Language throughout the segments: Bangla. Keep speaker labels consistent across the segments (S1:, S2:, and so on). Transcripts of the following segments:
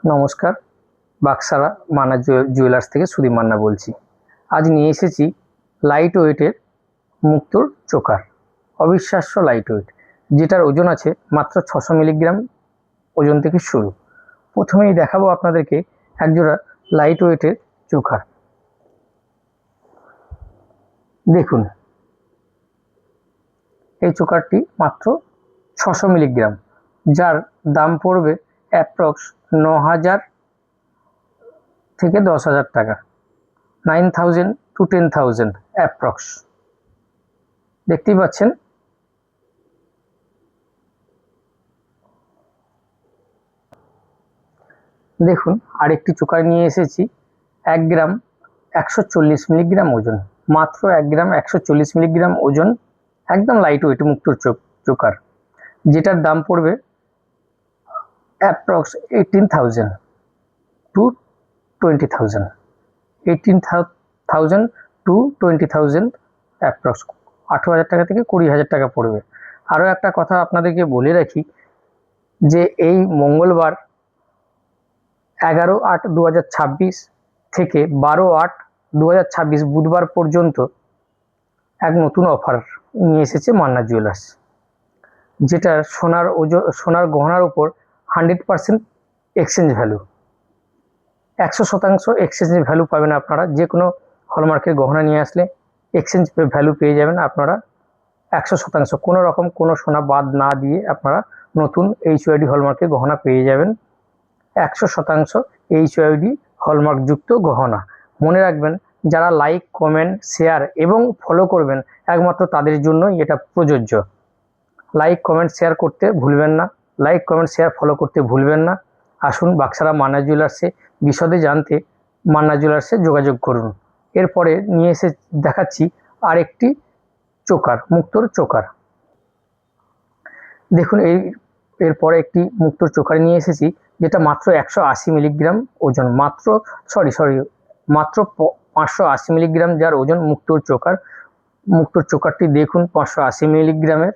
S1: নমস্কার, বাক্সারা মান্না জুয়েলার্স থেকে সুদীপ মান্না বলছি। আজ নিয়ে এসেছি লাইট ওয়েটের মুক্তোর চোকার। অবিশ্বাস্য লাইট ওয়েট, যেটার ওজন আছে মাত্র 600 মিলিগ্রাম ওজন থেকে শুরু। প্রথমেই দেখাবো আপনাদেরকে একজোড়া লাইট ওয়েটের চোকার। দেখুন, এই চোকারটি মাত্র 600 মিলিগ্রাম, যার দাম পড়বে অ্যাপ্রক্স 9,000 থেকে 10,000 টাকা, 9,000 to 10,000 অ্যাপ্রক্স। দেখতেই পাচ্ছেন। দেখুন, আরেকটি চোকার নিয়ে এসেছি 1 গ্রাম 140 মিলিগ্রাম ওজন, মাত্র 1 গ্রাম 140 মিলিগ্রাম ওজন, একদম লাইট ওয়েট মুক্তোর চোকার, যেটার দাম পড়বে অ্যাপ্রক্স 18,000 to 20,000, 18,000 to 20,000 অ্যাপ্রক্স, 18,000 টাকা থেকে 20,000 টাকা পড়বে। আরও একটা কথা আপনাদেরকে বলে রাখি যে এই মঙ্গলবার 11/8/2026 থেকে 12/8/2026 বুধবার পর্যন্ত এক নতুন অফার নিয়ে এসেছে মান্না জুয়েলার্স, যেটা সোনার গহনার উপর 100% এক্সচেঞ্জ ভ্যালু, 100% এক্সচেঞ্জ ভ্যালু পাবেন আপনারা। যে কোনো হলমার্কের গহনা নিয়ে আসলে এক্সচেঞ্জ ভ্যালু পেয়ে যাবেন আপনারা 100%, কোনো রকম কোনো সোনা বাদ না দিয়ে আপনারা নতুন HYD হলমার্কের গহনা পেয়ে যাবেন। 100% HYD হলমার্কযুক্ত গহনা। মনে রাখবেন, যারা লাইক, কমেন্ট, শেয়ার এবং ফলো করবেন একমাত্র তাদের জন্যই এটা প্রযোজ্য। লাইক, কমেন্ট, শেয়ার করতে ভুলবেন না, লাইক, কমেন্ট, শেয়ার, ফলো করতে ভুলবেন না। আসুন বাক্সারা মান্না জুয়েলার্সে বিশদে জানতে মান্না জুয়েলার্সে যোগাযোগ করুন। এরপরে নিয়ে এসে দেখাচ্ছি আরেকটি চোকার, মুক্তোর চোকার। দেখুন, এরপরে একটি মুক্তোর চোকার নিয়ে এসেছি, যেটা মাত্র 180 মিলিগ্রাম ওজন, মাত্র 580 মিলিগ্রাম যার ওজন মুক্তোর চোকার। মুক্তোর চোকারটি দেখুন, 580 মিলিগ্রামের।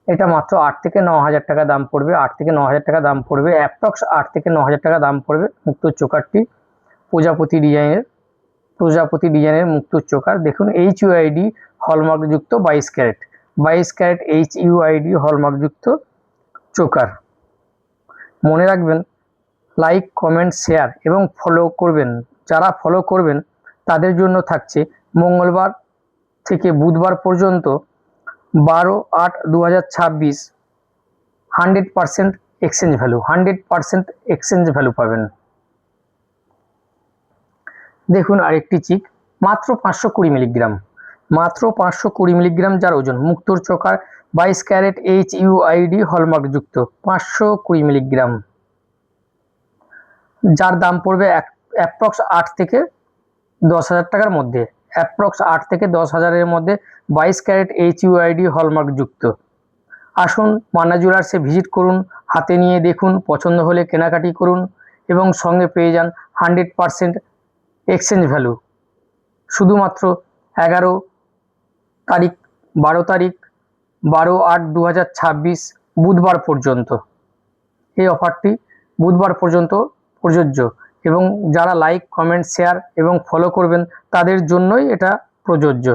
S1: এটা মাত্র 8 থেকে 9,000 টাকা দাম পড়বে, 8 থেকে 9,000 টাকা দাম পড়বে, অ্যাপ্রক্স 8 থেকে 9,000 টাকা দাম পড়বে মুক্তোর চোকারটি। প্রজাপতি ডিজাইনের মুক্তোর চোকার। দেখুন, HYD হলমার্কযুক্ত 22 ক্যারেট HUID হলমার্কযুক্ত চোকার। মনে রাখবেন, লাইক, কমেন্ট, শেয়ার এবং ফলো করবেন। যারা ফলো করবেন তাদের জন্য থাকছে মঙ্গলবার থেকে বুধবার পর্যন্ত 12/8/2026 100% এক্সচেঞ্জ ভ্যালু, 100% এক্সচেঞ্জ ভ্যালু পাবেন। দেখুন, আরেকটি চিক মাত্র 520 মিলিগ্রাম, মাত্র 520 মিলিগ্রাম যার ওজন মুক্তোর চোকার, 22 ক্যারেট HUID হলমার্কযুক্ত, 520 মিলিগ্রাম, যার দাম পড়বে অ্যাপ্রক্স 8 থেকে 10,000 টাকার মধ্যে, অ্যাপ্রক্স 8 থেকে 10,000-এর মধ্যে 22 ক্যারেট HUID হলমার্কযুক্ত। আসুন মান্না জুয়েলার্সে ভিজিট করুন, হাতে নিয়ে দেখুন, পছন্দ হলে কেনাকাটি করুন এবং সঙ্গে পেয়ে যান 100% এক্সচেঞ্জ ভ্যালু। শুধুমাত্র 11 তারিখ, 12 তারিখ, 12/8/2026 বুধবার পর্যন্ত এই অফারটি বুধবার পর্যন্ত প্রযোজ্য, এবং যারা লাইক, কমেন্ট, শেয়ার এবং ফলো করবেন তাদের জন্যই এটা প্রযোজ্য।